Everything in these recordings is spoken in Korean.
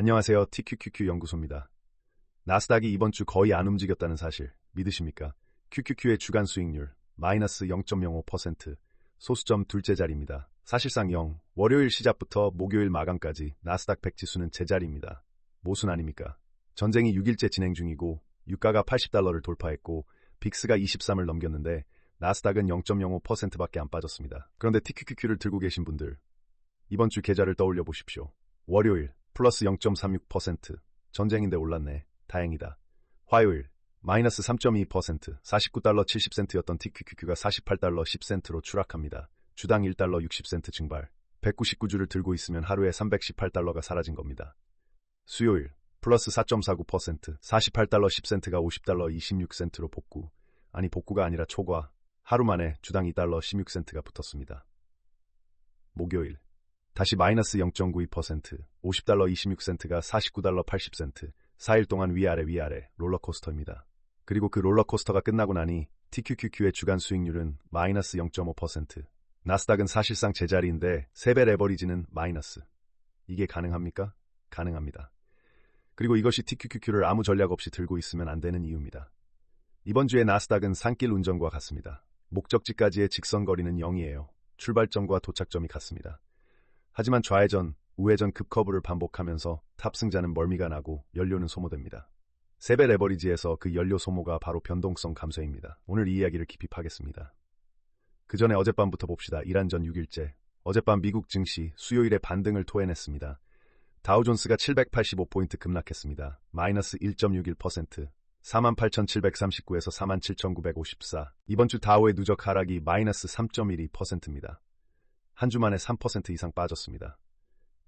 안녕하세요. TQQQ 연구소입니다. 나스닥이 이번 주 거의 안 움직였다는 사실 믿으십니까? QQQ의 주간 수익률 마이너스 0.05%, 소수점 둘째 자리입니다. 사실상 0, 월요일 시작부터 목요일 마감까지 나스닥 100 지수는 제자리입니다. 모순 아닙니까? 전쟁이 6일째 진행 중이고 유가가 $80를 돌파했고 빅스가 23을 넘겼는데 나스닥은 0.05%밖에 안 빠졌습니다. 그런데 TQQQ를 들고 계신 분들, 이번 주 계좌를 떠올려 보십시오. 월요일 플러스 0.36%, 전쟁인데 올랐네. 다행이다. 화요일 마이너스 3.2%, $49 70센트였던 TQQQ가 $48 10센트로 추락합니다. 주당 $1 60센트 증발. 199주를 들고 있으면 하루에 $318가 사라진 겁니다. 수요일 플러스 4.49%, $48 10센트가 $50 26센트로 복구. 아니 복구가 아니라 초과. 하루 만에 주당 $2 16센트가 붙었습니다. 목요일 다시 마이너스 0.92%, $50 26센트가 $49 80센트, 4일 동안 위아래 롤러코스터입니다. 그리고 그 롤러코스터가 끝나고 나니 TQQQ의 주간 수익률은 마이너스 0.5%, 나스닥은 사실상 제자리인데 3배 레버리지는 마이너스. 이게 가능합니까? 가능합니다. 그리고 이것이 TQQQ를 아무 전략 없이 들고 있으면 안 되는 이유입니다. 이번 주에 나스닥은 산길 운전과 같습니다. 목적지까지의 직선거리는 0이에요. 출발점과 도착점이 같습니다. 하지만 좌회전, 우회전 급커브를 반복하면서 탑승자는 멀미가 나고 연료는 소모됩니다. 3배 레버리지에서 그 연료 소모가 바로 변동성 감소입니다. 오늘 이 이야기를 깊이 파겠습니다. 그 전에 어젯밤부터 봅시다. 이란 전 6일째. 어젯밤 미국 증시 수요일에 반등을 토해냈습니다. 다우존스가 785포인트 급락했습니다. 마이너스 1.61%, 48,739에서 47,954. 이번 주 다우의 누적 하락이 마이너스 3.12%입니다. 한 주 만에 3% 이상 빠졌습니다.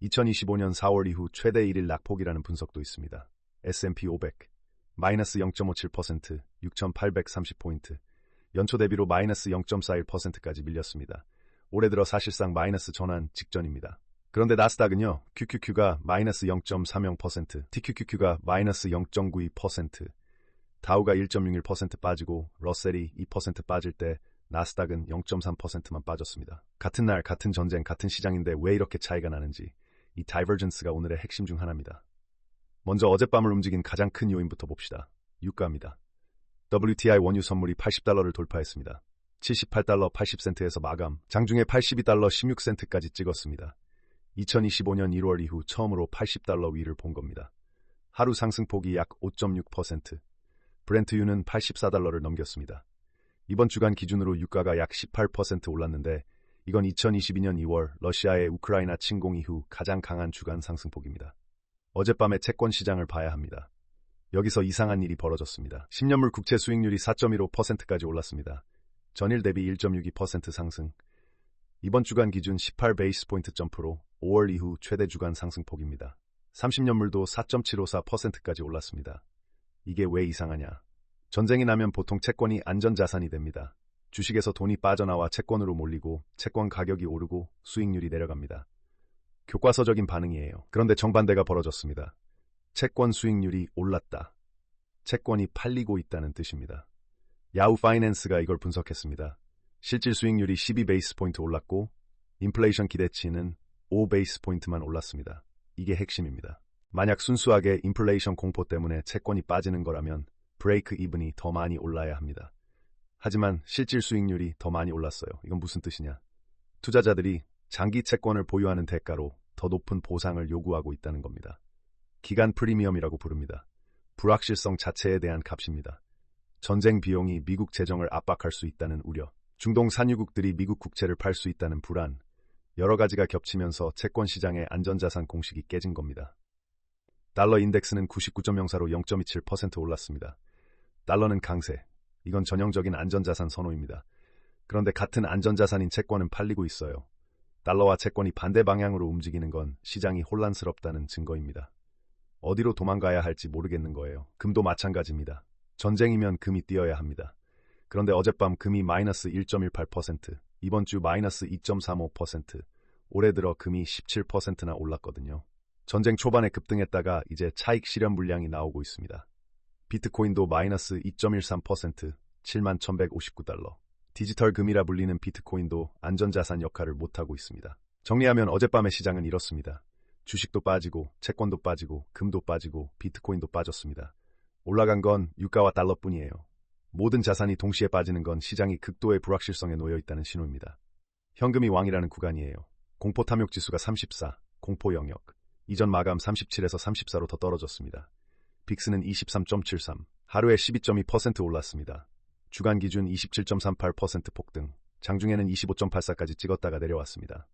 2025년 4월 이후 최대 1일 낙폭이라는 분석도 있습니다. S&P 500, 마이너스 0.57%, 6,830포인트, 연초 대비로 마이너스 0.41%까지 밀렸습니다. 올해 들어 사실상 마이너스 전환 직전입니다. 그런데 나스닥은요, QQQ가 마이너스 0.30%, TQQQ가 마이너스 0.92%, 다우가 1.61% 빠지고 러셀이 2% 빠질 때 나스닥은 0.3%만 빠졌습니다. 같은 날, 같은 전쟁, 같은 시장인데 왜 이렇게 차이가 나는지, 이 다이버전스가 오늘의 핵심 중 하나입니다. 먼저 어젯밤을 움직인 가장 큰 요인부터 봅시다. 유가입니다. WTI 원유 선물이 $80를 돌파했습니다. $78 80센트에서 마감, 장중에 $82 16센트까지 찍었습니다. 2025년 1월 이후 처음으로 $80 위를 본 겁니다. 하루 상승폭이 약 5.6%, 브렌트유는 $84를 넘겼습니다. 이번 주간 기준으로 유가가 약 18% 올랐는데 이건 2022년 2월 러시아의 우크라이나 침공 이후 가장 강한 주간 상승폭입니다. 어젯밤의 채권 시장을 봐야 합니다. 여기서 이상한 일이 벌어졌습니다. 10년물 국채 수익률이 4.15%까지 올랐습니다. 전일 대비 1.62% 상승. 이번 주간 기준 18베이스포인트 점프로 5월 이후 최대 주간 상승폭입니다. 30년물도 4.754%까지 올랐습니다. 이게 왜 이상하냐? 전쟁이 나면 보통 채권이 안전자산이 됩니다. 주식에서 돈이 빠져나와 채권으로 몰리고 채권 가격이 오르고 수익률이 내려갑니다. 교과서적인 반응이에요. 그런데 정반대가 벌어졌습니다. 채권 수익률이 올랐다. 채권이 팔리고 있다는 뜻입니다. 야후 파이낸스가 이걸 분석했습니다. 실질 수익률이 12베이스포인트 올랐고 인플레이션 기대치는 5베이스포인트만 올랐습니다. 이게 핵심입니다. 만약 순수하게 인플레이션 공포 때문에 채권이 빠지는 거라면 브레이크 이븐이 더 많이 올라야 합니다. 하지만 실질 수익률이 더 많이 올랐어요. 이건 무슨 뜻이냐? 투자자들이 장기 채권을 보유하는 대가로 더 높은 보상을 요구하고 있다는 겁니다. 기간 프리미엄이라고 부릅니다. 불확실성 자체에 대한 값입니다. 전쟁 비용이 미국 재정을 압박할 수 있다는 우려, 중동 산유국들이 미국 국채를 팔 수 있다는 불안, 여러 가지가 겹치면서 채권 시장의 안전자산 공식이 깨진 겁니다. 달러 인덱스는 99.04로 0.27% 올랐습니다. 달러는 강세. 이건 전형적인 안전자산 선호입니다. 그런데 같은 안전자산인 채권은 팔리고 있어요. 달러와 채권이 반대 방향으로 움직이는 건 시장이 혼란스럽다는 증거입니다. 어디로 도망가야 할지 모르겠는 거예요. 금도 마찬가지입니다. 전쟁이면 금이 뛰어야 합니다. 그런데 어젯밤 금이 마이너스 1.18%, 이번 주 마이너스 2.35%, 올해 들어 금이 17%나 올랐거든요. 전쟁 초반에 급등했다가 이제 차익 실현 물량이 나오고 있습니다. 비트코인도 마이너스 2.13%, 71,159달러. 디지털 금이라 불리는 비트코인도 안전자산 역할을 못하고 있습니다. 정리하면 어젯밤의 시장은 이렇습니다. 주식도 빠지고 채권도 빠지고 금도 빠지고 비트코인도 빠졌습니다. 올라간 건 유가와 달러뿐이에요. 모든 자산이 동시에 빠지는 건 시장이 극도의 불확실성에 놓여 있다는 신호입니다. 현금이 왕이라는 구간이에요. 공포 탐욕 지수가 34, 공포 영역. 이전 마감 37에서 34로 더 떨어졌습니다. 빅스는 23.73, 하루에 12.2% 올랐습니다. 주간 기준 27.38% 폭등, 장중에는 25.84까지 찍었다가 내려왔습니다.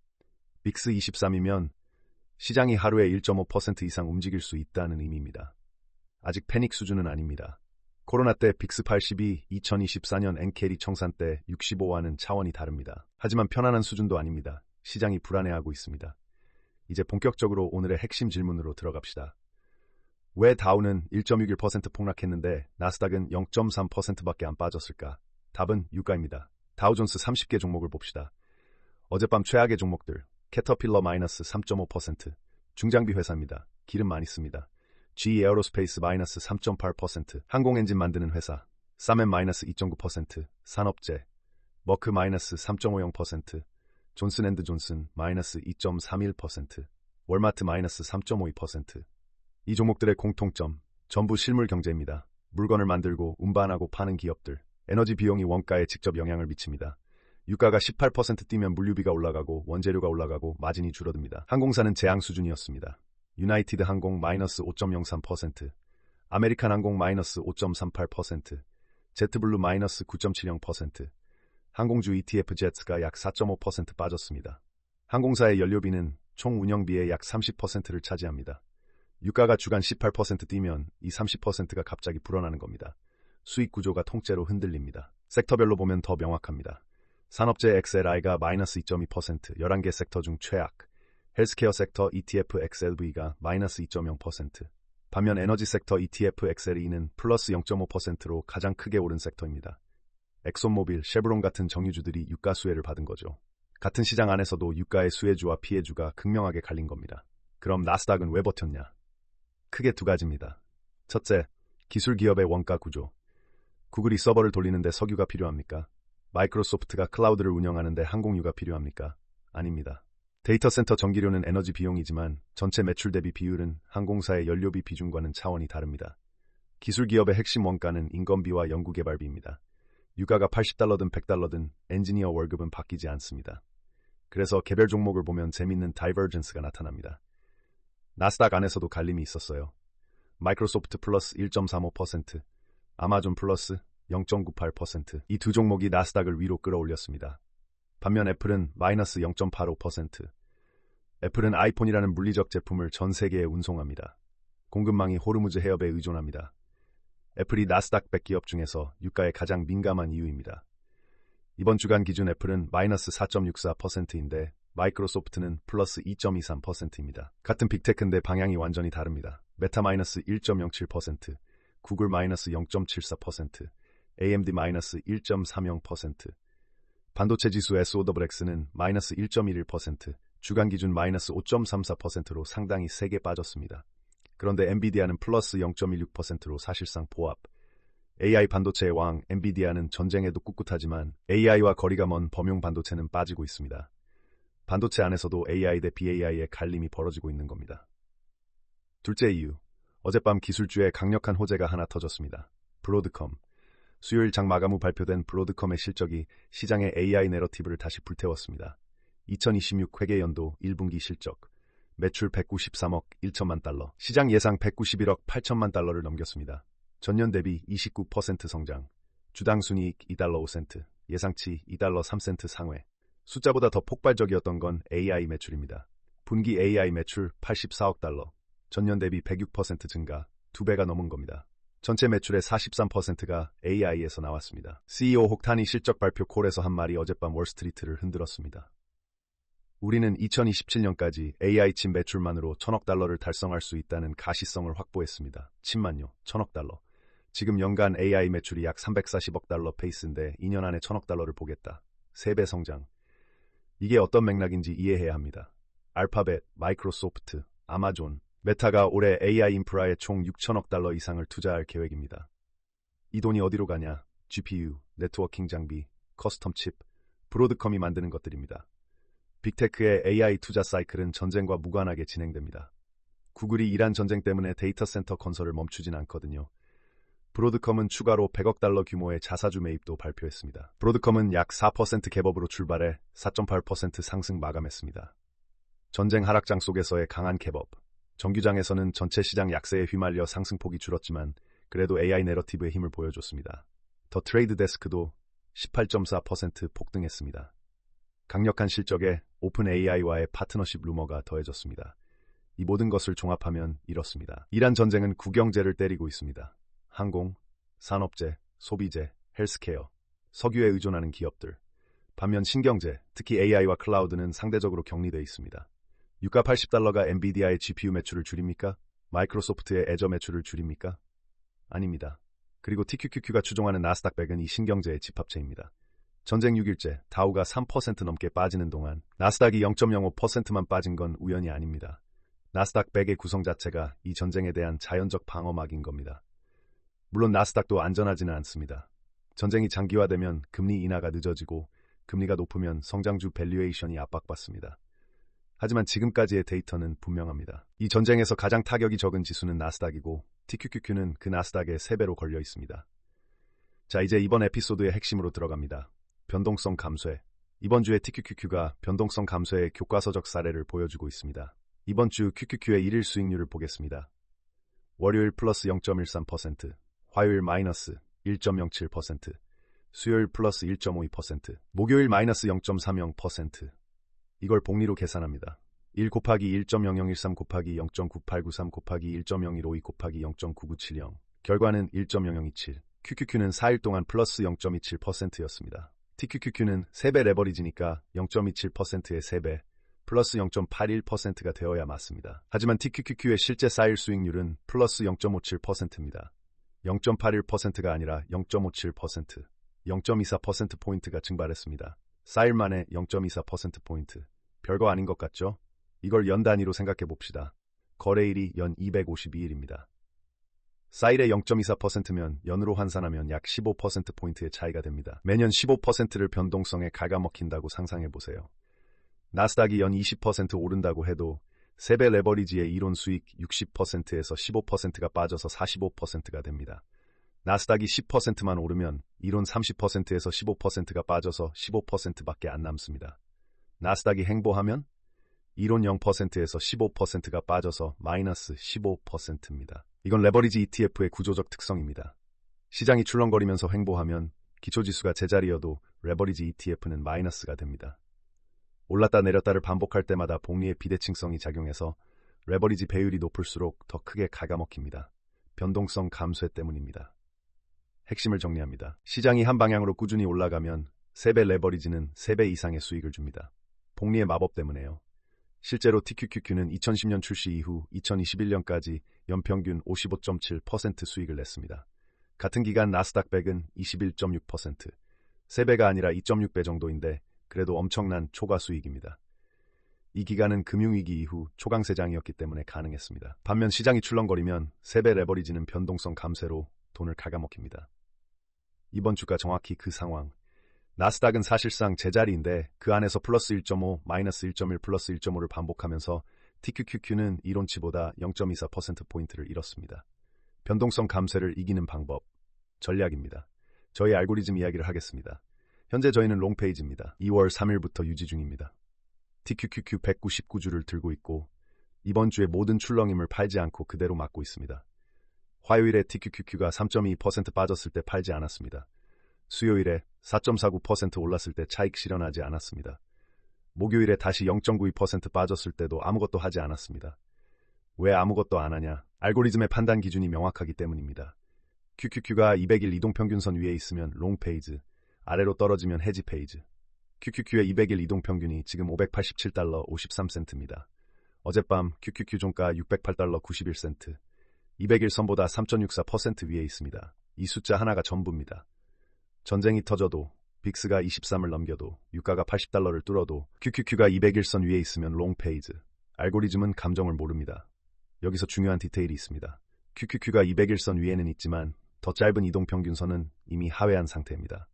빅스 23이면 시장이 하루에 1.5% 이상 움직일 수 있다는 의미입니다. 아직 패닉 수준은 아닙니다. 코로나 때 빅스 80이 2024년 엔캐리 청산 때 65와는 차원이 다릅니다. 하지만 편안한 수준도 아닙니다. 시장이 불안해하고 있습니다. 이제 본격적으로 오늘의 핵심 질문으로 들어갑시다. 왜 다우는 1.61% 폭락했는데 나스닥은 0.3%밖에 안 빠졌을까? 답은 유가입니다. 다우존스 30개 종목을 봅시다. 어젯밤 최악의 종목들. 캐터필러 마이너스 3.5%, 중장비 회사입니다. 기름 많이 씁니다. GE 에어로스페이스 마이너스 3.8%, 항공엔진 만드는 회사. 사멘 마이너스 2.9%, 산업재. 머크 마이너스 3.50%, 존슨앤드존슨 마이너스 2.31%, 월마트 마이너스 3.52%. 이 종목들의 공통점, 전부 실물 경제입니다. 물건을 만들고 운반하고 파는 기업들. 에너지 비용이 원가에 직접 영향을 미칩니다. 유가가 18% 뛰면 물류비가 올라가고 원재료가 올라가고 마진이 줄어듭니다. 항공사는 재앙 수준이었습니다. 유나이티드 항공 마이너스 5.03%, 아메리칸 항공 마이너스 5.38%, 제트블루 마이너스 9.70%, 항공주 ETF 제츠가 약 4.5% 빠졌습니다. 항공사의 연료비는 총 운영비의 약 30%를 차지합니다. 유가가 주간 18% 뛰면 이 30%가 갑자기 불어나는 겁니다. 수익 구조가 통째로 흔들립니다. 섹터별로 보면 더 명확합니다. 산업재 XLI가 마이너스 2.2%, 11개 섹터 중 최악. 헬스케어 섹터 ETF XLV가 마이너스 2.0%. 반면 에너지 섹터 ETF XLE는 플러스 0.5%로 가장 크게 오른 섹터입니다. 엑손모빌, 쉐브론 같은 정유주들이 유가 수혜를 받은 거죠. 같은 시장 안에서도 유가의 수혜주와 피해주가 극명하게 갈린 겁니다. 그럼 나스닥은 왜 버텼냐? 크게 두 가지입니다. 첫째, 기술 기업의 원가 구조. 구글이 서버를 돌리는데 석유가 필요합니까? 마이크로소프트가 클라우드를 운영하는데 항공유가 필요합니까? 아닙니다. 데이터 센터 전기료는 에너지 비용이지만 전체 매출 대비 비율은 항공사의 연료비 비중과는 차원이 다릅니다. 기술 기업의 핵심 원가는 인건비와 연구개발비입니다. 유가가 $80든 $100든 엔지니어 월급은 바뀌지 않습니다. 그래서 개별 종목을 보면 재밌는 다이버전스가 나타납니다. 나스닥 안에서도 갈림이 있었어요. 마이크로소프트 플러스 1.35%, 아마존 플러스 0.98%. 이 두 종목이 나스닥을 위로 끌어올렸습니다. 반면 애플은 마이너스 0.85%. 애플은 아이폰이라는 물리적 제품을 전 세계에 운송합니다. 공급망이 호르무즈 해협에 의존합니다. 애플이 나스닥 100기업 중에서 유가에 가장 민감한 이유입니다. 이번 주간 기준 애플은 마이너스 4.64%인데 마이크로소프트는 플러스 2.23%입니다. 같은 빅테크인데 방향이 완전히 다릅니다. 메타 마이너스 1.07%, 구글 마이너스 0.74%, AMD 마이너스 1.30%, 반도체 지수 SOX는 마이너스 1.11%, 주간 기준 마이너스 5.34%로 상당히 세게 빠졌습니다. 그런데 엔비디아는 플러스 0.16%로 사실상 보합. AI 반도체의 왕 엔비디아는 전쟁에도 꿋꿋하지만 AI와 거리가 먼 범용 반도체는 빠지고 있습니다. 반도체 안에서도 AI 대 BAI의 갈림이 벌어지고 있는 겁니다. 둘째 이유, 어젯밤 기술주에 강력한 호재가 하나 터졌습니다. 브로드컴. 수요일 장 마감 후 발표된 브로드컴의 실적이 시장의 AI 내러티브를 다시 불태웠습니다. 2026 회계연도 1분기 실적. 매출 193억 1천만 달러, 시장 예상 191억 8천만 달러를 넘겼습니다. 전년 대비 29% 성장, 주당 순이익 $2.05, 예상치 $2.03 상회. 숫자보다 더 폭발적이었던 건 AI 매출입니다. 분기 AI 매출 84억 달러, 전년 대비 106% 증가, 2배가 넘은 겁니다. 전체 매출의 43%가 AI에서 나왔습니다. CEO 혹탄이 실적 발표 콜에서 한 말이 어젯밤 월스트리트를 흔들었습니다. 우리는 2027년까지 AI 칩 매출만으로 1,000억 달러를 달성할 수 있다는 가시성을 확보했습니다. 칩만요, 1,000억 달러. 지금 연간 AI 매출이 약 340억 달러 페이스인데 2년 안에 1,000억 달러를 보겠다. 3배 성장. 이게 어떤 맥락인지 이해해야 합니다. 알파벳, 마이크로소프트, 아마존, 메타가 올해 AI 인프라에 총 6천억 달러 이상을 투자할 계획입니다. 이 돈이 어디로 가냐? GPU, 네트워킹 장비, 커스텀 칩, 브로드컴이 만드는 것들입니다. 빅테크의 AI 투자 사이클은 전쟁과 무관하게 진행됩니다. 구글이 이란 전쟁 때문에 데이터 센터 건설을 멈추진 않거든요. 브로드컴은 추가로 100억 달러 규모의 자사주 매입도 발표했습니다. 브로드컴은 약 4% 갭업으로 출발해 4.8% 상승 마감했습니다. 전쟁 하락장 속에서의 강한 갭업. 정규장에서는 전체 시장 약세에 휘말려 상승폭이 줄었지만 그래도 AI 내러티브의 힘을 보여줬습니다. 더 트레이드 데스크도 18.4% 폭등했습니다. 강력한 실적에 오픈 AI와의 파트너십 루머가 더해졌습니다. 이 모든 것을 종합하면 이렇습니다. 이란 전쟁은 국영제를 때리고 있습니다. 항공, 산업재, 소비재, 헬스케어, 석유에 의존하는 기업들. 반면 신경제, 특히 AI와 클라우드는 상대적으로 격리되어 있습니다. 유가 80달러가 엔비디아의 GPU 매출을 줄입니까? 마이크로소프트의 애저 매출을 줄입니까? 아닙니다. 그리고 TQQQ가 추종하는 나스닥 100은 이 신경제의 집합체입니다. 전쟁 6일째 다우가 3% 넘게 빠지는 동안 나스닥이 0.05%만 빠진 건 우연이 아닙니다. 나스닥 100의 구성 자체가 이 전쟁에 대한 자연적 방어막인 겁니다. 물론 나스닥도 안전하지는 않습니다. 전쟁이 장기화되면 금리 인하가 늦어지고 금리가 높으면 성장주 밸류에이션이 압박받습니다. 하지만 지금까지의 데이터는 분명합니다. 이 전쟁에서 가장 타격이 적은 지수는 나스닥이고 TQQQ는 그 나스닥의 3배로 걸려 있습니다. 자, 이제 이번 에피소드의 핵심으로 들어갑니다. 변동성 감쇄. 이번 주에 TQQQ가 변동성 감쇄의 교과서적 사례를 보여주고 있습니다. 이번 주 QQQ의 1일 수익률을 보겠습니다. 월요일 플러스 0.13%, 화요일 마이너스 1.07%, 수요일 플러스 1.52%, 목요일 마이너스 0.30%. 이걸 복리로 계산합니다. 1 곱하기 1.0013 곱하기 0.9893 곱하기 1.0152 곱하기 0.9970. 결과는 1.0027. QQQ는 4일 동안 플러스 0.27%였습니다. TQQQ는 3배 레버리지니까 0.27%의 3배, 플러스 0.81%가 되어야 맞습니다. 하지만 TQQQ의 실제 4일 수익률은 플러스 0.57%입니다. 0.81%가 아니라 0.57%, 0.24%포인트가 증발했습니다. 4일 만에 0.24%포인트. 별거 아닌 것 같죠? 이걸 연 단위로 생각해 봅시다. 거래일이 연 252일입니다. 4일에 0.24%면 연으로 환산하면 약 15%포인트의 차이가 됩니다. 매년 15%를 변동성에 갉아먹힌다고 상상해 보세요. 나스닥이 연 20% 오른다고 해도 3배 레버리지의 이론 수익 60%에서 15%가 빠져서 45%가 됩니다. 나스닥이 10%만 오르면 이론 30%에서 15%가 빠져서 15%밖에 안 남습니다. 나스닥이 행보하면 이론 0%에서 15%가 빠져서 마이너스 15%입니다. 이건 레버리지 ETF의 구조적 특성입니다. 시장이 출렁거리면서 횡보하면 기초지수가 제자리여도 레버리지 ETF는 마이너스가 됩니다. 올랐다 내렸다를 반복할 때마다 복리의 비대칭성이 작용해서 레버리지 배율이 높을수록 더 크게 갉아먹힙니다. 변동성 감쇄 때문입니다. 핵심을 정리합니다. 시장이 한 방향으로 꾸준히 올라가면 3배 레버리지는 3배 이상의 수익을 줍니다. 복리의 마법 때문에요. 실제로 TQQQ는 2010년 출시 이후 2021년까지 연평균 55.7% 수익을 냈습니다. 같은 기간 나스닥 100은 21.6%, 3배가 아니라 2.6배 정도인데 그래도 엄청난 초과 수익입니다. 이 기간은 금융위기 이후 초강세장이었기 때문에 가능했습니다. 반면 시장이 출렁거리면 3배 레버리지는 변동성 감쇄로 돈을 갉아먹힙니다. 이번 주가 정확히 그 상황. 나스닥은 사실상 제자리인데 그 안에서 플러스 1.5, 마이너스 1.1, 플러스 1.5를 반복하면서 TQQQ는 이론치보다 0.24%포인트를 잃었습니다. 변동성 감쇄를 이기는 방법, 전략입니다. 저희 알고리즘 이야기를 하겠습니다. 현재 저희는 롱페이지입니다. 2월 3일부터 유지 중입니다. TQQQ 199주를 들고 있고 이번 주에 모든 출렁임을 팔지 않고 그대로 막고 있습니다. 화요일에 TQQQ가 3.2% 빠졌을 때 팔지 않았습니다. 수요일에 4.49% 올랐을 때 차익 실현하지 않았습니다. 목요일에 다시 0.92% 빠졌을 때도 아무것도 하지 않았습니다. 왜 아무것도 안 하냐? 알고리즘의 판단 기준이 명확하기 때문입니다. QQQ가 200일 이동평균선 위에 있으면 롱 페이즈, 아래로 떨어지면 해지 페이즈. QQQ의 200일 이동평균이 지금 587달러 53센트입니다. 어젯밤 QQQ 종가 608달러 91센트, 200일 선보다 3.64% 위에 있습니다. 이 숫자 하나가 전부입니다. 전쟁이 터져도, 빅스가 23을 넘겨도, 유가가 80달러를 뚫어도 QQQ가 200일선 위에 있으면 롱 페이즈. 알고리즘은 감정을 모릅니다. 여기서 중요한 디테일이 있습니다. QQQ가 200일선 위에는 있지만 더 짧은 이동평균선은 이미 하회한 상태입니다.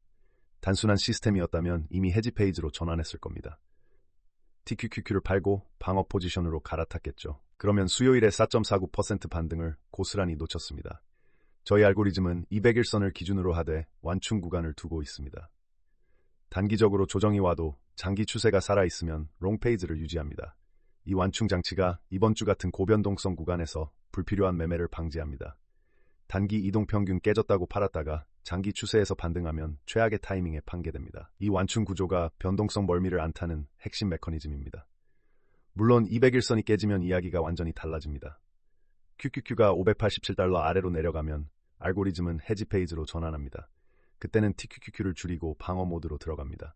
단순한 시스템이었다면 이미 해지 페이지로 전환했을 겁니다. TQQQ를 팔고 방어 포지션으로 갈아탔겠죠. 그러면 수요일에 4.49% 반등을 고스란히 놓쳤습니다. 저희 알고리즘은 200일선을 기준으로 하되 완충 구간을 두고 있습니다. 단기적으로 조정이 와도 장기 추세가 살아있으면 롱페이즈를 유지합니다. 이 완충 장치가 이번 주 같은 고변동성 구간에서 불필요한 매매를 방지합니다. 단기 이동평균 깨졌다고 팔았다가 장기 추세에서 반등하면 최악의 타이밍에 판게됩니다. 이 완충 구조가 변동성 멀미를 안 타는 핵심 메커니즘입니다. 물론 200일선이 깨지면 이야기가 완전히 달라집니다. QQQ가 587달러 아래로 내려가면 알고리즘은 헤지 페이지로 전환합니다. 그때는 TQQQ를 줄이고 방어 모드로 들어갑니다.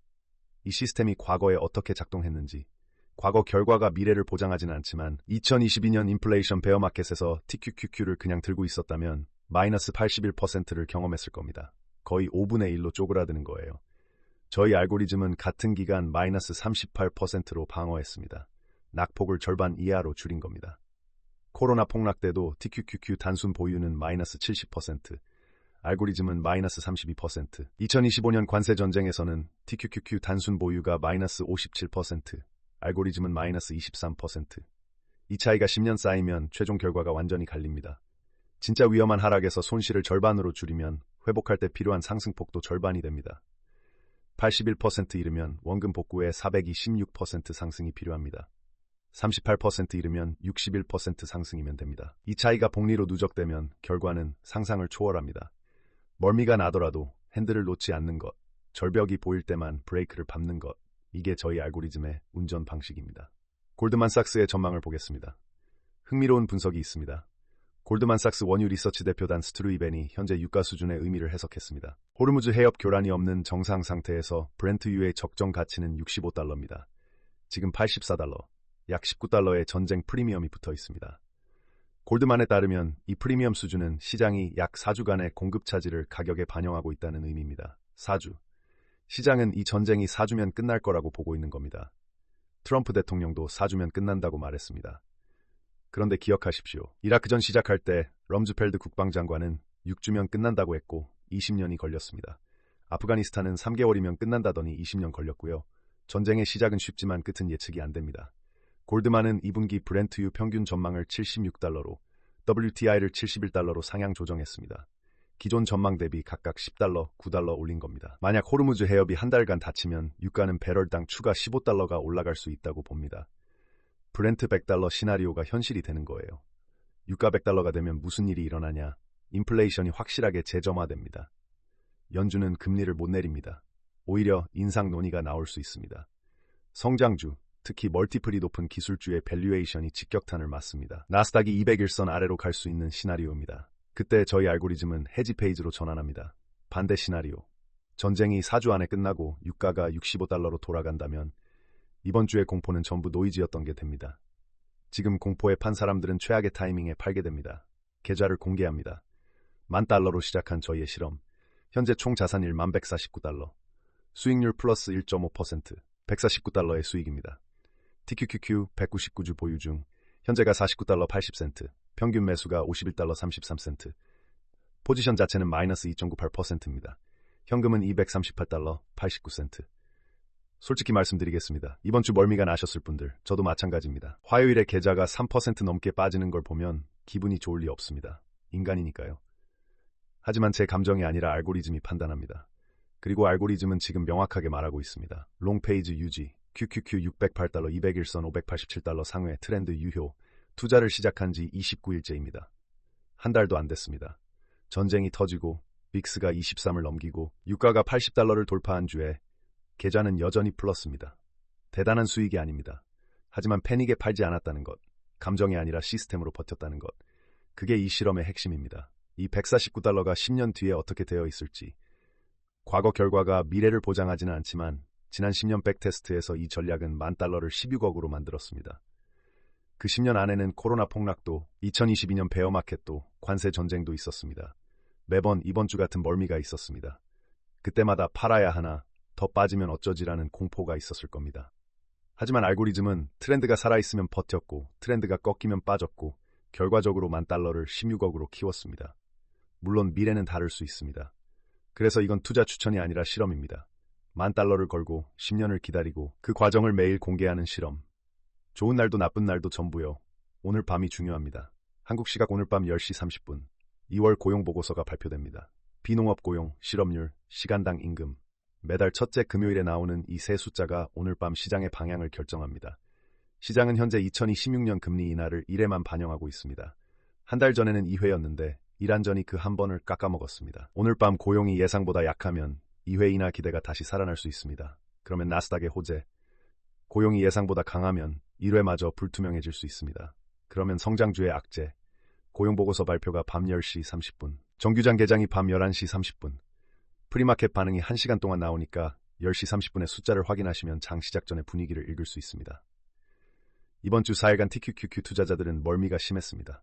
이 시스템이 과거에 어떻게 작동했는지, 과거 결과가 미래를 보장하지는 않지만 2022년 인플레이션 베어마켓에서 TQQQ를 그냥 들고 있었다면 마이너스 81%를 경험했을 겁니다. 거의 5분의 1로 쪼그라드는 거예요. 저희 알고리즘은 같은 기간 마이너스 38%로 방어했습니다. 낙폭을 절반 이하로 줄인 겁니다. 코로나 폭락 때도 TQQQ 단순 보유는 마이너스 70%, 알고리즘은 마이너스 32%, 2025년 관세 전쟁에서는 TQQQ 단순 보유가 마이너스 57%, 알고리즘은 마이너스 23%. 이 차이가 10년 쌓이면 최종 결과가 완전히 갈립니다. 진짜 위험한 하락에서 손실을 절반으로 줄이면 회복할 때 필요한 상승폭도 절반이 됩니다. 81% 이르면 원금 복구에 426% 상승이 필요합니다. 38% 이르면 61% 상승이면 됩니다. 이 차이가 복리로 누적되면 결과는 상상을 초월합니다. 멀미가 나더라도 핸들을 놓지 않는 것, 절벽이 보일 때만 브레이크를 밟는 것, 이게 저희 알고리즘의 운전 방식입니다. 골드만삭스의 전망을 보겠습니다. 흥미로운 분석이 있습니다. 골드만삭스 원유 리서치 대표단 스트루이벤이 현재 유가 수준의 의미를 해석했습니다. 호르무즈 해협 교란이 없는 정상 상태에서 브렌트유의 적정 가치는 65달러입니다. 지금 84달러, 약 19달러의 전쟁 프리미엄이 붙어 있습니다. 골드만에 따르면 이 프리미엄 수준은 시장이 약 4주간의 공급 차질을 가격에 반영하고 있다는 의미입니다. 4주. 시장은 이 전쟁이 4주면 끝날 거라고 보고 있는 겁니다. 트럼프 대통령도 4주면 끝난다고 말했습니다. 그런데 기억하십시오. 이라크전 시작할 때 럼즈펠드 국방장관은 6주면 끝난다고 했고 20년이 걸렸습니다. 아프가니스탄은 3개월이면 끝난다더니 20년 걸렸고요. 전쟁의 시작은 쉽지만 끝은 예측이 안 됩니다. 골드만은 2분기 브렌트유 평균 전망을 76달러로, WTI를 71달러로 상향 조정했습니다. 기존 전망 대비 각각 10달러, 9달러 올린 겁니다. 만약 호르무즈 해협이 한 달간 닫히면 유가는 배럴당 추가 15달러가 올라갈 수 있다고 봅니다. 브렌트 100달러 시나리오가 현실이 되는 거예요. 유가 100달러가 되면 무슨 일이 일어나냐? 인플레이션이 확실하게 재점화됩니다. 연준은 금리를 못 내립니다. 오히려 인상 논의가 나올 수 있습니다. 성장주, 특히 멀티플이 높은 기술주의 밸류에이션이 직격탄을 맞습니다. 나스닥이 200일선 아래로 갈 수 있는 시나리오입니다. 그때 저희 알고리즘은 헤지 페이지로 전환합니다. 반대 시나리오. 전쟁이 4주 안에 끝나고 유가가 65달러로 돌아간다면 이번 주의 공포는 전부 노이즈였던 게 됩니다. 지금 공포에 판 사람들은 최악의 타이밍에 팔게 됩니다. 계좌를 공개합니다. 10,000달러로 시작한 저희의 실험. 현재 총 자산일 1149달러. 수익률 플러스 1.5%. 149달러의 수익입니다. TQQQ 199주 보유 중 현재가 49달러 80센트. 평균 매수가 51달러 33센트. 포지션 자체는 마이너스 2.98%입니다. 현금은 238달러 89센트. 솔직히 말씀드리겠습니다. 이번 주 멀미가 나셨을 분들, 저도 마찬가지입니다. 화요일에 계좌가 3% 넘게 빠지는 걸 보면 기분이 좋을 리 없습니다. 인간이니까요. 하지만 제 감정이 아니라 알고리즘이 판단합니다. 그리고 알고리즘은 지금 명확하게 말하고 있습니다. 롱페이지 유지, QQQ 608달러 200일선 587달러 상회 트렌드 유효, 투자를 시작한 지 29일째입니다. 한 달도 안 됐습니다. 전쟁이 터지고 빅스가 23을 넘기고 유가가 80달러를 돌파한 주에 계좌는 여전히 플러스입니다. 대단한 수익이 아닙니다. 하지만 패닉에 팔지 않았다는 것, 감정이 아니라 시스템으로 버텼다는 것, 그게 이 실험의 핵심입니다. 이 149달러가 10년 뒤에 어떻게 되어 있을지, 과거 결과가 미래를 보장하지는 않지만 지난 10년 백테스트에서 이 전략은 10,000달러를 16억으로 만들었습니다. 그 10년 안에는 코로나 폭락도, 2022년 베어마켓도, 관세 전쟁도 있었습니다. 매번 이번 주 같은 멀미가 있었습니다. 그때마다 팔아야 하나, 더 빠지면 어쩌지라는 공포가 있었을 겁니다. 하지만 알고리즘은 트렌드가 살아있으면 버텼고 트렌드가 꺾이면 빠졌고 결과적으로 10,000달러를 16억으로 키웠습니다. 물론 미래는 다를 수 있습니다. 그래서 이건 투자 추천이 아니라 실험입니다. $10,000를 걸고 10년을 기다리고 그 과정을 매일 공개하는 실험. 좋은 날도 나쁜 날도 전부요. 오늘 밤이 중요합니다. 한국 시각 오늘 밤 10시 30분 2월 고용보고서가 발표됩니다. 비농업 고용, 실업률, 시간당 임금. 매달 첫째 금요일에 나오는 이 세 숫자가 오늘 밤 시장의 방향을 결정합니다. 시장은 현재 2026년 금리 인하를 1회만 반영하고 있습니다. 한 달 전에는 2회였는데 이란전이 그 한 번을 깎아먹었습니다. 오늘 밤 고용이 예상보다 약하면 2회 인하 기대가 다시 살아날 수 있습니다. 그러면 나스닥의 호재, 고용이 예상보다 강하면 1회마저 불투명해질 수 있습니다. 그러면 성장주의 악재, 고용보고서 발표가 밤 10시 30분, 정규장 개장이 밤 11시 30분, 프리마켓 반응이 1시간 동안 나오니까 10시 30분에 숫자를 확인하시면 장 시작 전에 분위기를 읽을 수 있습니다. 이번 주 4일간 TQQQ 투자자들은 멀미가 심했습니다.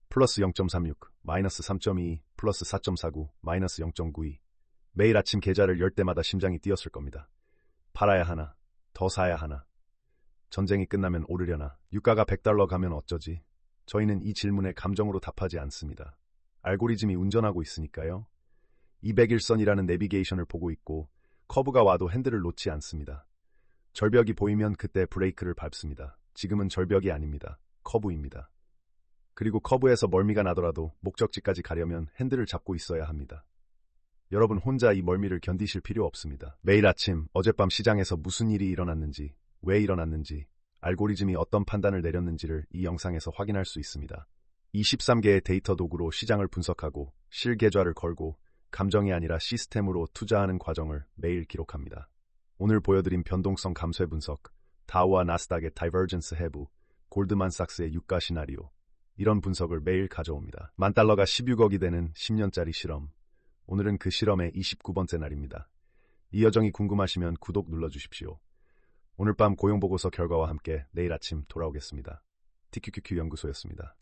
플러스 0.36, 마이너스 3.22, 플러스 4.49, 마이너스 0.92. 매일 아침 계좌를 열 때마다 심장이 뛰었을 겁니다. 팔아야 하나, 더 사야 하나. 전쟁이 끝나면 오르려나, 유가가 $100 가면 어쩌지? 저희는 이 질문에 감정으로 답하지 않습니다. 알고리즘이 운전하고 있으니까요. 201선이라는 내비게이션을 보고 있고 커브가 와도 핸들을 놓지 않습니다. 절벽이 보이면 그때 브레이크를 밟습니다. 지금은 절벽이 아닙니다. 커브입니다. 그리고 커브에서 멀미가 나더라도 목적지까지 가려면 핸들을 잡고 있어야 합니다. 여러분 혼자 이 멀미를 견디실 필요 없습니다. 매일 아침 어젯밤 시장에서 무슨 일이 일어났는지, 왜 일어났는지, 알고리즘이 어떤 판단을 내렸는지를 이 영상에서 확인할 수 있습니다. 23개의 데이터 도구로 시장을 분석하고 실계좌를 걸고 감정이 아니라 시스템으로 투자하는 과정을 매일 기록합니다. 오늘 보여드린 변동성 감쇄 분석, 다우와 나스닥의 다이버전스 해부, 골드만삭스의 유가 시나리오, 이런 분석을 매일 가져옵니다. $10,000가 16억이 되는 10년짜리 실험. 오늘은 그 실험의 29번째 날입니다. 이 여정이 궁금하시면 구독 눌러주십시오. 오늘 밤 고용보고서 결과와 함께 내일 아침 돌아오겠습니다. TQQQ 연구소였습니다.